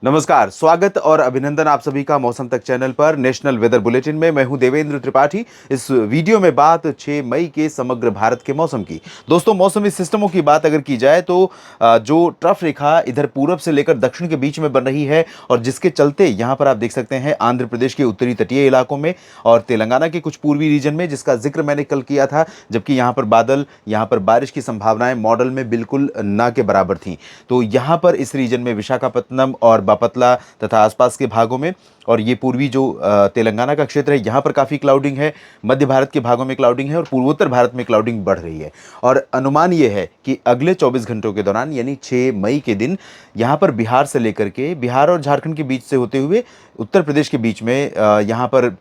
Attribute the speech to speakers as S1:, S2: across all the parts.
S1: नमस्कार, स्वागत और अभिनंदन आप सभी का मौसम तक चैनल पर नेशनल वेदर बुलेटिन में। मैं हूं देवेंद्र त्रिपाठी। इस वीडियो में बात 6 मई के समग्र भारत के मौसम की। दोस्तों, मौसमी सिस्टमों की बात अगर की जाए तो जो ट्रफ रेखा इधर पूरब से लेकर दक्षिण के बीच में बन रही है और जिसके चलते यहां पर आप देख सकते हैं आंध्र प्रदेश के उत्तरी तटीय इलाकों में और तेलंगाना के कुछ पूर्वी रीजन में, जिसका जिक्र मैंने कल किया था, जबकि यहाँ पर बादल, यहाँ पर बारिश की संभावनाएं मॉडल में बिल्कुल ना के बराबर थी। तो यहाँ पर इस रीजन में विशाखापत्तनम और बापतला तथा आसपास के भागों में, और ये पूर्वी जो तेलंगाना का क्षेत्र है, यहाँ पर काफ़ी क्लाउडिंग है। मध्य भारत के भागों में क्लाउडिंग है और पूर्वोत्तर भारत में क्लाउडिंग बढ़ रही है। और अनुमान ये है कि अगले 24 घंटों के दौरान यानी 6 मई के दिन यहाँ पर बिहार से लेकर के, बिहार और झारखंड के बीच से होते हुए उत्तर प्रदेश के बीच में यहाँ पर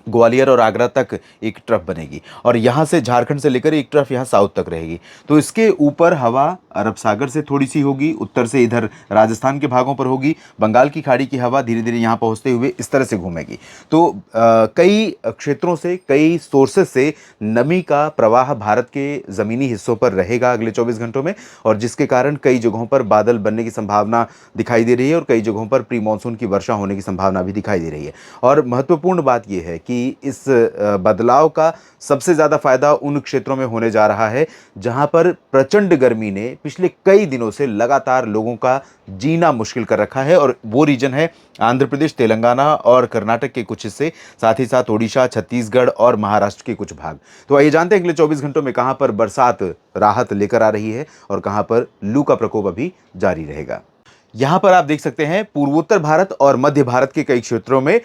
S1: ग्वालियर और आगरा तक एक ट्रफ बनेगी और यहाँ से झारखंड से लेकर एक ट्रफ यहाँ साउथ तक रहेगी। तो इसके ऊपर हवा अरब सागर से थोड़ी सी होगी, उत्तर से इधर राजस्थान के भागों पर होगी। बंगाल की खाड़ी की हवा धीरे धीरे यहाँ पहुँचते हुए इस तरह से घूमेगी। तो कई क्षेत्रों से, कई सोर्सेस से नमी का प्रवाह भारत के ज़मीनी हिस्सों पर रहेगा अगले 24 घंटों में, और जिसके कारण कई जगहों पर बादल बनने की संभावना दिखाई दे रही है और कई जगहों पर प्री मानसून की वर्षा होने की संभावना भी दिखाई दे रही है। और महत्वपूर्ण बात यह है कि इस बदलाव का सबसे ज़्यादा फायदा उन क्षेत्रों में होने जा रहा है जहां पर प्रचंड गर्मी ने पिछले कई दिनों से लगातार लोगों का जीना मुश्किल कर रखा है, और वो रीजन है आंध्र प्रदेश, तेलंगाना और कर्नाटक के कुछ हिस्से, साथ ही साथ ओडिशा, छत्तीसगढ़ और महाराष्ट्र के कुछ भाग। तो आइए जानते हैं अगले 24 घंटों में कहां पर बरसात राहत लेकर आ रही है और कहां पर लू का प्रकोप अभी जारी रहेगा। यहां पर आप देख सकते हैं पूर्वोत्तर भारत और मध्य भारत के कई क्षेत्रों में,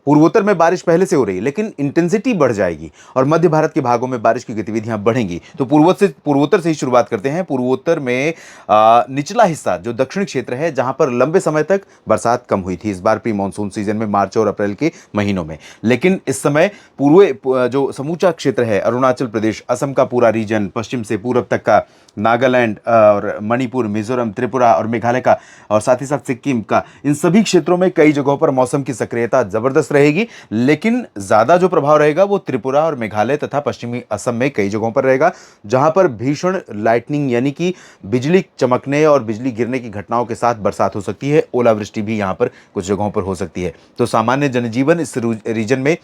S1: पूर्वोत्तर में बारिश पहले से हो रही है लेकिन इंटेंसिटी बढ़ जाएगी और मध्य भारत के भागों में बारिश की गतिविधियां बढ़ेंगी। तो पूर्वोत्तर से ही शुरुआत करते हैं। पूर्वोत्तर में निचला हिस्सा जो दक्षिण क्षेत्र है, जहां पर लंबे समय तक बरसात कम हुई थी इस बार प्री मानसून सीजन में, मार्च और अप्रैल के महीनों में। लेकिन इस समय जो समूचा क्षेत्र है, अरुणाचल प्रदेश, असम का पूरा रीजन, पश्चिम से पूरब तक का, नागालैंड और मणिपुर, मिजोरम, त्रिपुरा और मेघालय का, और साथ ही साथ सिक्किम का, इन सभी क्षेत्रों में कई जगहों पर मौसम की सक्रियता जबरदस्त रहेगी। लेकिन ज्यादा जो प्रभाव रहेगा वो त्रिपुरा और मेघालय तथा पश्चिमी असम में कई जगहों पर रहेगा, जहां पर भीषण लाइटनिंग यानी कि बिजली चमकने और बिजली गिरने की घटनाओं के साथ बरसात हो सकती है। ओलावृष्टि भी यहां पर कुछ जगहों पर हो सकती है। तो सामान्य जनजीवन इस रीजन में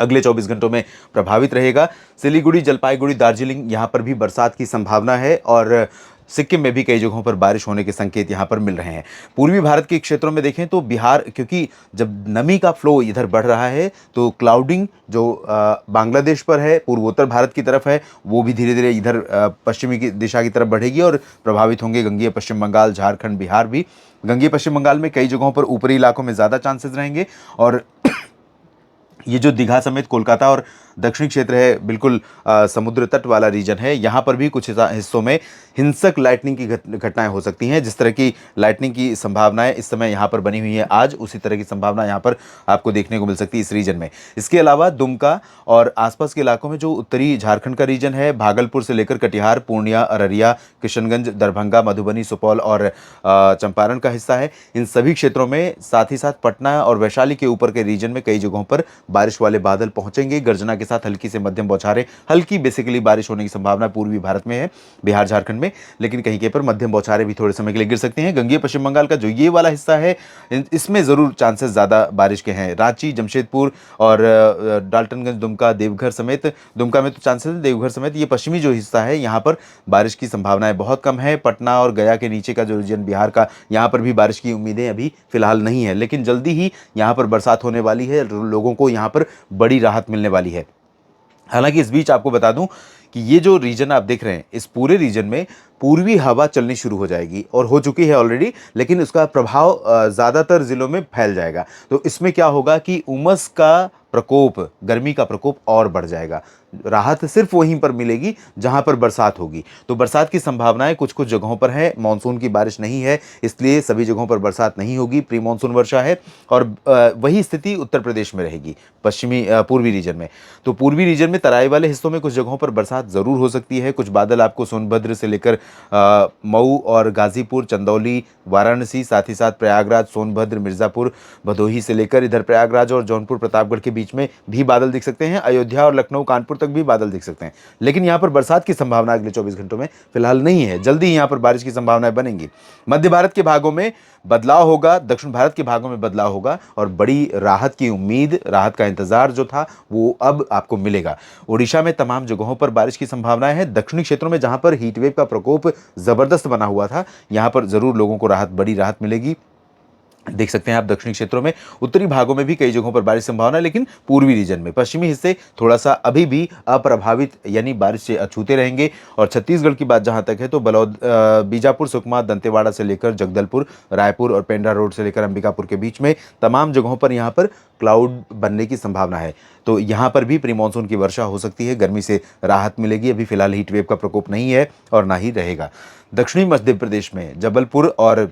S1: अगले 24 घंटों में प्रभावित रहेगा। सिलीगुड़ी, जलपाईगुड़ी, दार्जिलिंग, यहाँ पर भी बरसात की संभावना है और सिक्किम में भी कई जगहों पर बारिश होने के संकेत यहाँ पर मिल रहे हैं। पूर्वी भारत के क्षेत्रों में देखें तो बिहार, क्योंकि जब नमी का फ्लो इधर बढ़ रहा है तो क्लाउडिंग जो बांग्लादेश पर है, पूर्वोत्तर भारत की तरफ है, वो भी धीरे धीरे इधर पश्चिमी की दिशा की तरफ बढ़ेगी और प्रभावित होंगे गंगेय पश्चिम बंगाल, झारखंड, बिहार भी। गंगेय पश्चिम बंगाल में कई जगहों पर ऊपरी इलाकों में ज़्यादा चांसेस रहेंगे, और ये जो दीघा समेत कोलकाता और दक्षिणी क्षेत्र है, बिल्कुल समुद्र तट वाला रीजन है, यहाँ पर भी कुछ हिस्सों में हिंसक लाइटनिंग की घटनाएं हो सकती हैं। जिस तरह की लाइटनिंग की संभावनाएं इस समय यहाँ पर बनी हुई है आज, उसी तरह की संभावना यहाँ पर आपको देखने को मिल सकती है इस रीजन में। इसके अलावा दुमका और आसपास के इलाकों में जो उत्तरी झारखंड का रीजन है, भागलपुर से लेकर कटिहार, पूर्णिया, अररिया, किशनगंज, दरभंगा, मधुबनी, सुपौल और चंपारण का हिस्सा है, इन सभी क्षेत्रों में, साथ ही साथ पटना और वैशाली के ऊपर के रीजन में कई जगहों पर बारिश वाले बादल पहुंचेंगे। गर्जना के साथ हल्की से मध्यम बौछारें, हल्की बेसिकली बारिश होने की संभावना पूर्वी भारत में है, बिहार, झारखंड में, लेकिन कहीं कहीं पर मध्यम बौछारें भी थोड़े समय के लिए गिर सकती हैं। गंगेय पश्चिम बंगाल का जो ये वाला हिस्सा है, इसमें जरूर चांसेस ज्यादा बारिश के हैं। रांची, जमशेदपुर और डाल्टनगंज, दुमका, देवघर समेत, दुमका में तो चांसेस है, देवघर समेत ये पश्चिमी जो हिस्सा है, यहाँ पर बारिश की संभावनाएं बहुत कम है। पटना और गया के नीचे का जो रीजन बिहार का, यहाँ पर भी बारिश की उम्मीदें अभी फिलहाल नहीं है, लेकिन जल्दी ही यहाँ पर बरसात होने वाली है, लोगों को यहाँ पर बड़ी राहत मिलने वाली है। हालांकि इस बीच आपको बता दूं कि ये जो रीजन आप देख रहे हैं, इस पूरे रीजन में पूर्वी हवा चलनी शुरू हो जाएगी और हो चुकी है ऑलरेडी, लेकिन उसका प्रभाव ज़्यादातर ज़िलों में फैल जाएगा। तो इसमें क्या होगा कि उमस का प्रकोप, गर्मी का प्रकोप और बढ़ जाएगा। राहत सिर्फ वहीं पर मिलेगी जहां पर बरसात होगी। तो बरसात की संभावनाएं कुछ कुछ जगहों पर है, मानसून की बारिश नहीं है, इसलिए सभी जगहों पर बरसात नहीं होगी, प्री मानसून वर्षा है। और वही स्थिति उत्तर प्रदेश में रहेगी, पश्चिमी पूर्वी रीजन में। तो पूर्वी रीजन में तराई वाले हिस्सों में कुछ जगहों पर बरसात जरूर हो सकती है। कुछ बादल आपको सोनभद्र से लेकर मऊ और गाजीपुर, चंदौली, वाराणसी, साथ ही साथ प्रयागराज, सोनभद्र, मिर्ज़ापुर, भदोही से लेकर इधर प्रयागराज और जौनपुर प्रतापगढ़ के बीच में भी बादल दिख सकते हैं। अयोध्या और लखनऊ, कानपुर तक भी बादल दिख सकते हैं। लेकिन यहाँ पर बरसात की संभावना अगले 24 घंटों में फिलहाल नहीं है। जल्दी ही यहाँ पर बारिश की संभावनाएं बनेंगी। मध्य भारत के भागों में बदलाव होगा, दक्षिण भारत के भागों में बदलाव होगा और बड़ी राहत की उम्मीद, राहत का इंतजार जो था वो अब आपको मिलेगा। ओडिशा में तमाम जगहों पर बारिश की संभावनाएं हैं। दक्षिणी क्षेत्रों में जहां पर हीटवेव का प्रकोप जबरदस्त बना हुआ था, यहां पर जरूर लोगों को बड़ी राहत मिलेगी। देख सकते हैं आप दक्षिणी क्षेत्रों में, उत्तरी भागों में भी कई जगहों पर बारिश संभावना है, लेकिन पूर्वी रीजन में, पश्चिमी हिस्से थोड़ा सा अभी भी अप्रभावित यानी बारिश से अछूते रहेंगे। और छत्तीसगढ़ की बात जहां तक है तो बीजापुर, सुकमा, दंतेवाड़ा से लेकर जगदलपुर, रायपुर और पेंड्रा रोड से लेकर अंबिकापुर के बीच में तमाम जगहों पर यहाँ पर क्लाउड बनने की संभावना है। तो यहाँ पर भी प्री मानसून की वर्षा हो सकती है, गर्मी से राहत मिलेगी। अभी फिलहाल हीट वेव का प्रकोप नहीं है और ना ही रहेगा। दक्षिणी मध्य प्रदेश में जबलपुर और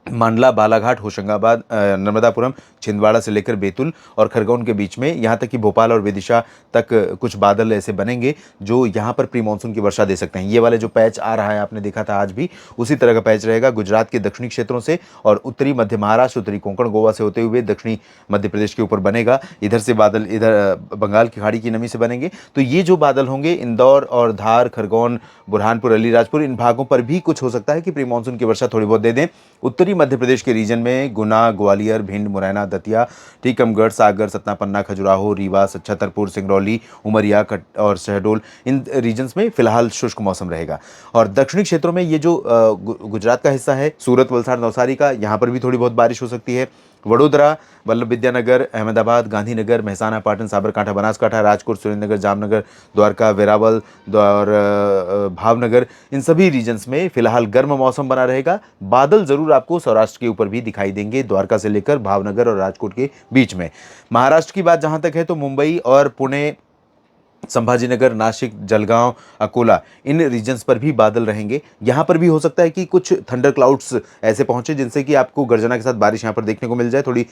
S1: मंडला, बालाघाट, होशंगाबाद, नर्मदापुरम, छिंदवाड़ा से लेकर बैतूल और खरगोन के बीच में, यहाँ तक कि भोपाल और विदिशा तक कुछ बादल ऐसे बनेंगे जो यहाँ पर प्री मानसून की वर्षा दे सकते हैं। ये वाले जो पैच आ रहा है, आपने देखा था आज भी, उसी तरह का पैच रहेगा गुजरात के दक्षिणी क्षेत्रों से और उत्तरी मध्य महाराष्ट्र, उत्तरी कोंकण, गोवा से होते हुए दक्षिणी मध्य प्रदेश के ऊपर बनेगा। इधर से बादल इधर बंगाल की खाड़ी की नमी से बनेंगे। तो ये जो बादल होंगे इंदौर और धार, खरगोन, बुरहानपुर, अलीराजपुर, इन भागों पर भी कुछ हो सकता है कि प्री मानसून की वर्षा थोड़ी बहुत दे दें। उत्तरी मध्य प्रदेश के रीजन में गुना, ग्वालियर, भिंड, मुरैना, दतिया, टीकमगढ़, सागर, सतना, पन्ना, खजुराहो, रीवा, छतरपुर, सिंगरौली, उमरिया और शहडोल, इन रीजन्स में फिलहाल शुष्क मौसम रहेगा। और दक्षिणी क्षेत्रों में ये जो गुजरात का हिस्सा है, सूरत, वलसाड़, नवसारी का, यहाँ पर भी थोड़ी बहुत बारिश हो सकती है। वडोदरा, वल्लभ विद्यानगर, अहमदाबाद, गांधीनगर, मेहसाना, पाटन, साबरकांठा, बनासकांठा, राजकोट, सुरेंद्रनगर, जामनगर, द्वारका, वेरावल और भावनगर, इन सभी रीजन्स में फिलहाल गर्म मौसम बना रहेगा। बादल जरूर आपको सौराष्ट्र के ऊपर भी दिखाई देंगे, द्वारका से लेकर भावनगर और राजकोट के बीच में। महाराष्ट्र की बात जहां तक है तो मुंबई और पुणे, संभाजीनगर, नासिक, जलगांव, अकोला, इन रीजन्स पर भी बादल रहेंगे। यहाँ पर भी हो सकता है कि कुछ थंडर क्लाउड्स ऐसे पहुंचे जिनसे कि आपको गर्जना के साथ बारिश यहाँ पर देखने को मिल जाए, थोड़ी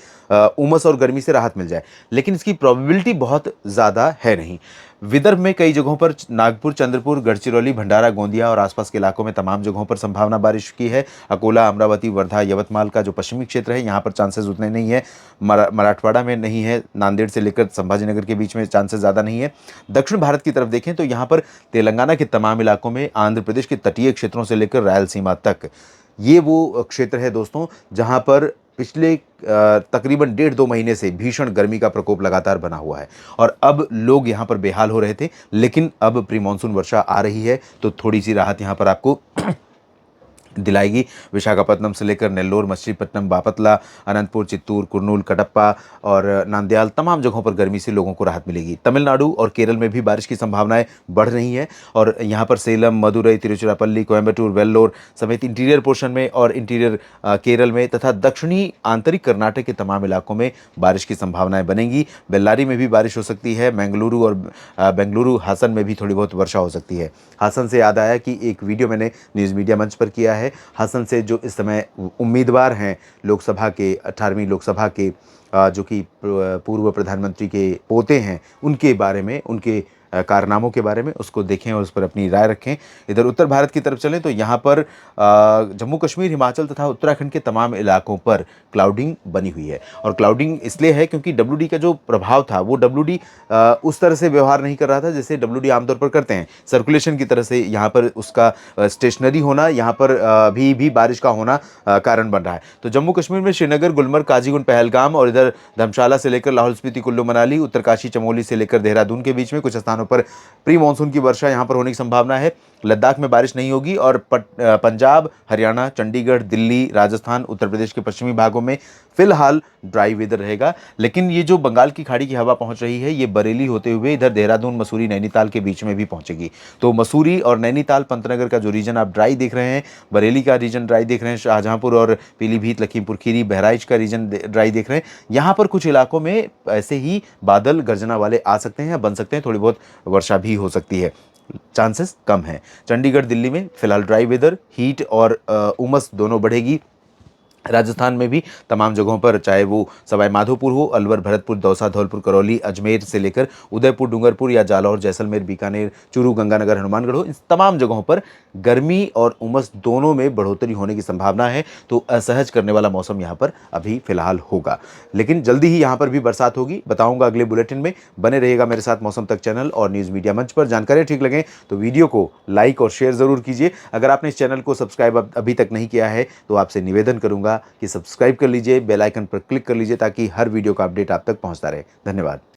S1: उमस और गर्मी से राहत मिल जाए, लेकिन इसकी प्रोबेबिलिटी बहुत ज़्यादा है नहीं। विदर्भ में कई जगहों पर, नागपुर, चंद्रपुर, गढ़चिरौली, भंडारा, गोंदिया और आसपास के इलाकों में तमाम जगहों पर संभावना बारिश की है। अकोला, अमरावती, वर्धा, यवतमाल का जो पश्चिमी क्षेत्र है, यहाँ पर चांसेस उतने नहीं है। मराठवाड़ा में नहीं है, नांदेड़ से लेकर संभाजीनगर के बीच में चांसेस ज़्यादा नहीं है। दक्षिण भारत की तरफ देखें तो यहाँ पर तेलंगाना के तमाम इलाकों में, आंध्र प्रदेश के तटीय क्षेत्रों से लेकर रायलसीमा तक, ये वो क्षेत्र है दोस्तों जहाँ पर पिछले तकरीबन 1.5-2 महीने से भीषण गर्मी का प्रकोप लगातार बना हुआ है और अब लोग यहाँ पर बेहाल हो रहे थे, लेकिन अब प्री मानसून वर्षा आ रही है तो थोड़ी सी राहत यहाँ पर आपको दिलाएगी। विशाखापट्टनम से लेकर नेल्लोर, मछलीपट्टनम, बापतला, अनंतपुर, चित्तूर, कुर्नूल, कटप्पा और नांदयाल, तमाम जगहों पर गर्मी से लोगों को राहत मिलेगी। तमिलनाडु और केरल में भी बारिश की संभावनाएं बढ़ रही हैं और यहाँ पर सेलम, मदुरई, तिरुचिरापल्ली, कोयम्बटूर, वेल्लोर समेत इंटीरियर पोर्शन में और इंटीरियर केरल में तथा दक्षिणी आंतरिक कर्नाटक के तमाम इलाकों में बारिश की संभावनाएं बनेंगी। बेल्लारी में भी बारिश हो सकती है। बेंगलुरु और बेंगलुरु, हासन में भी थोड़ी बहुत वर्षा हो सकती है। हासन से याद आया कि एक वीडियो मैंने न्यूज़ मीडिया मंच पर किया है। हासन से जो इस समय उम्मीदवार हैं लोकसभा के, 18वीं लोकसभा के, जो कि पूर्व प्रधानमंत्री के पोते हैं, उनके बारे में, उनके कारनामों के बारे में उसको देखें और उस पर अपनी राय रखें। इधर उत्तर भारत की तरफ चलें तो यहाँ पर जम्मू कश्मीर, हिमाचल तथा उत्तराखंड के तमाम इलाकों पर क्लाउडिंग बनी हुई है और क्लाउडिंग इसलिए है क्योंकि WD का जो प्रभाव था वो WD उस तरह से व्यवहार नहीं कर रहा था जैसे WD आमतौर पर करते हैं। सर्कुलेशन की तरह से यहाँ पर उसका स्टेशनरी होना, यहाँ पर भी बारिश का होना कारण बन रहा है। तो जम्मू कश्मीर में श्रीनगर, गुलमर्ग, काजीगुंड, पहलगाम और इधर धर्मशाला से लेकर लाहौल स्पीति, कुल्लू मनाली, उत्तरकाशी, चमोली से लेकर देहरादून के बीच में कुछ स्थानों पर प्री मानसून की वर्षा यहां पर होने की संभावना है। लद्दाख में बारिश नहीं होगी और पंजाब, हरियाणा, चंडीगढ़, दिल्ली, राजस्थान, उत्तर प्रदेश के पश्चिमी भागों में फिलहाल ड्राई वेदर रहेगा। लेकिन ये जो बंगाल की खाड़ी की हवा पहुंच रही है ये बरेली होते हुए इधर देहरादून, मसूरी, नैनीताल के बीच में भी पहुंचेगी। तो मसूरी और नैनीताल, पंतनगर का जो रीजन आप ड्राई देख रहे हैं, बरेली का रीजन ड्राई देख रहे हैं, शाहजहांपुर और पीलीभीत, लखीमपुर खीरी, बहराइच का रीजन ड्राई देख रहे हैं, यहाँ पर कुछ इलाकों में ऐसे ही बादल गर्जना वाले आ सकते हैं या बन सकते हैं, थोड़ी बहुत वर्षा भी हो सकती है, चांसेस कम है। चंडीगढ़, दिल्ली में फिलहाल ड्राई वेदर, हीट और उमस दोनों बढ़ेगी। राजस्थान में भी तमाम जगहों पर, चाहे वो सवाई माधोपुर हो, अलवर, भरतपुर, दौसा, धौलपुर, करौली, अजमेर से लेकर उदयपुर, डूंगरपुर या जालौर, जैसलमेर, बीकानेर, चूरू, गंगानगर, हनुमानगढ़ हो, इन तमाम जगहों पर गर्मी और उमस दोनों में बढ़ोतरी होने की संभावना है। तो असहज करने वाला मौसम यहाँ पर अभी फिलहाल होगा, लेकिन जल्दी ही यहाँ पर भी बरसात होगी। बताऊंगा अगले बुलेटिन में। बने रहिएगा मेरे साथ मौसम तक चैनल और न्यूज़ मीडिया मंच पर। जानकारी ठीक लगे तो वीडियो को लाइक और शेयर जरूर कीजिए। अगर आपने इस चैनल को सब्सक्राइब अभी तक नहीं किया है तो आपसे निवेदन करूंगा कि सब्सक्राइब कर लीजिए, बेल आइकन पर क्लिक कर लीजिए ताकि हर वीडियो का अपडेट आप तक पहुंचता रहे। धन्यवाद।